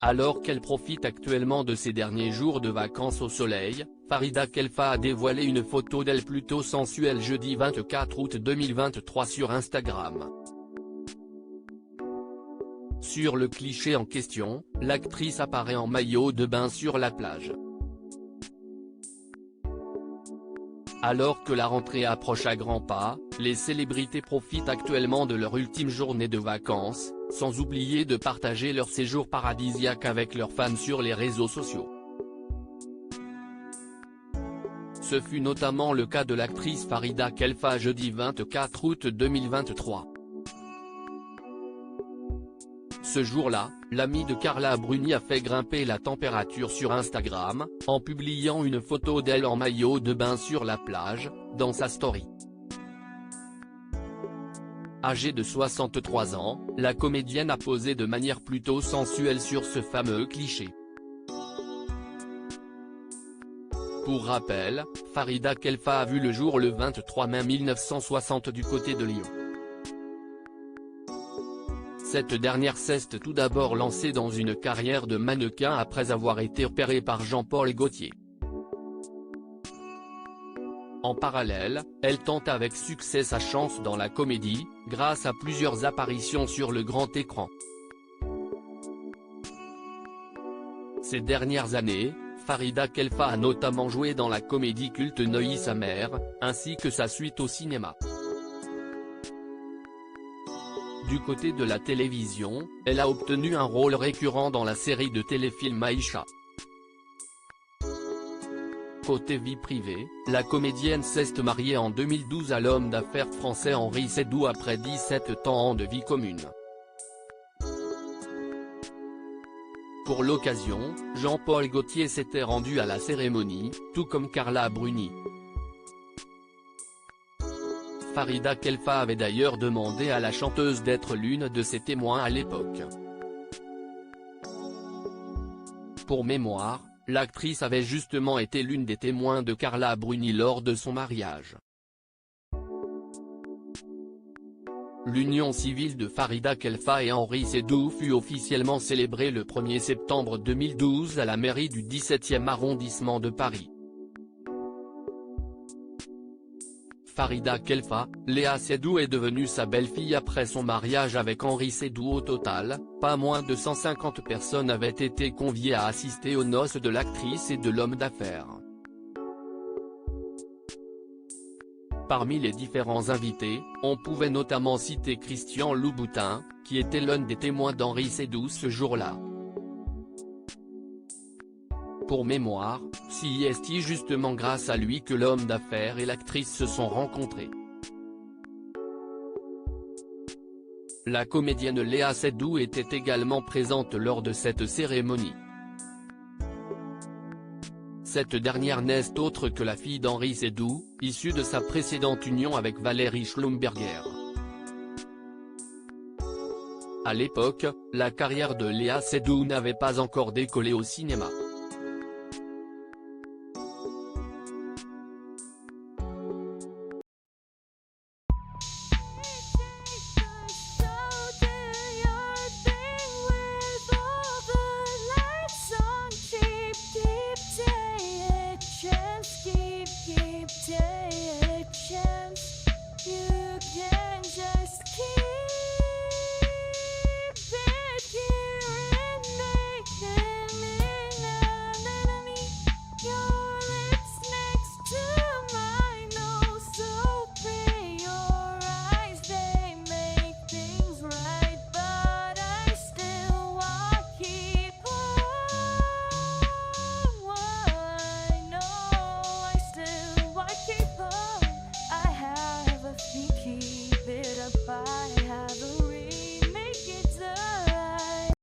Alors qu'elle profite actuellement de ses derniers jours de vacances au soleil, Farida Khelfa a dévoilé une photo d'elle plutôt sensuelle jeudi 24 août 2023 sur Instagram. Sur le cliché en question, l'actrice apparaît en maillot de bain sur la plage. Alors que la rentrée approche à grands pas, les célébrités profitent actuellement de leur ultime journée de vacances, sans oublier de partager leur séjour paradisiaque avec leurs fans sur les réseaux sociaux. Ce fut notamment le cas de l'actrice Farida Khelfa jeudi 24 août 2023. Ce jour-là, l'amie de Carla Bruni a fait grimper la température sur Instagram, en publiant une photo d'elle en maillot de bain sur la plage, dans sa story. Âgée de 63 ans, la comédienne a posé de manière plutôt sensuelle sur ce fameux cliché. Pour rappel, Farida Khelfa a vu le jour le 23 mai 1960 du côté de Lyon. Cette dernière s'est tout d'abord lancée dans une carrière de mannequin après avoir été repérée par Jean-Paul Gaultier. En parallèle, elle tente avec succès sa chance dans la comédie, grâce à plusieurs apparitions sur le grand écran. Ces dernières années, Farida Khelfa a notamment joué dans la comédie culte Neuilly sa mère, ainsi que sa suite au cinéma. Du côté de la télévision, elle a obtenu un rôle récurrent dans la série de téléfilms Aïcha. Côté vie privée, la comédienne s'est mariée en 2012 à l'homme d'affaires français Henri Seydoux après 17 ans de vie commune. Pour l'occasion, Jean-Paul Gaultier s'était rendu à la cérémonie, tout comme Carla Bruni. Farida Khelfa avait d'ailleurs demandé à la chanteuse d'être l'une de ses témoins à l'époque. Pour mémoire, l'actrice avait justement été l'une des témoins de Carla Bruni lors de son mariage. L'union civile de Farida Khelfa et Henri Seydoux fut officiellement célébrée le 1er septembre 2012 à la mairie du 17e arrondissement de Paris. Farida Khelfa, Léa Seydoux est devenue sa belle-fille après son mariage avec Henri Seydoux. Au total, pas moins de 150 personnes avaient été conviées à assister aux noces de l'actrice et de l'homme d'affaires. Parmi les différents invités, on pouvait notamment citer Christian Louboutin, qui était l'un des témoins d'Henri Seydoux ce jour-là. Pour mémoire, c'est justement grâce à lui que l'homme d'affaires et l'actrice se sont rencontrés. La comédienne Léa Seydoux était également présente lors de cette cérémonie. Cette dernière n'est autre que la fille d'Henri Seydoux, issue de sa précédente union avec Valérie Schlumberger. À l'époque, la carrière de Léa Seydoux n'avait pas encore décollé au cinéma.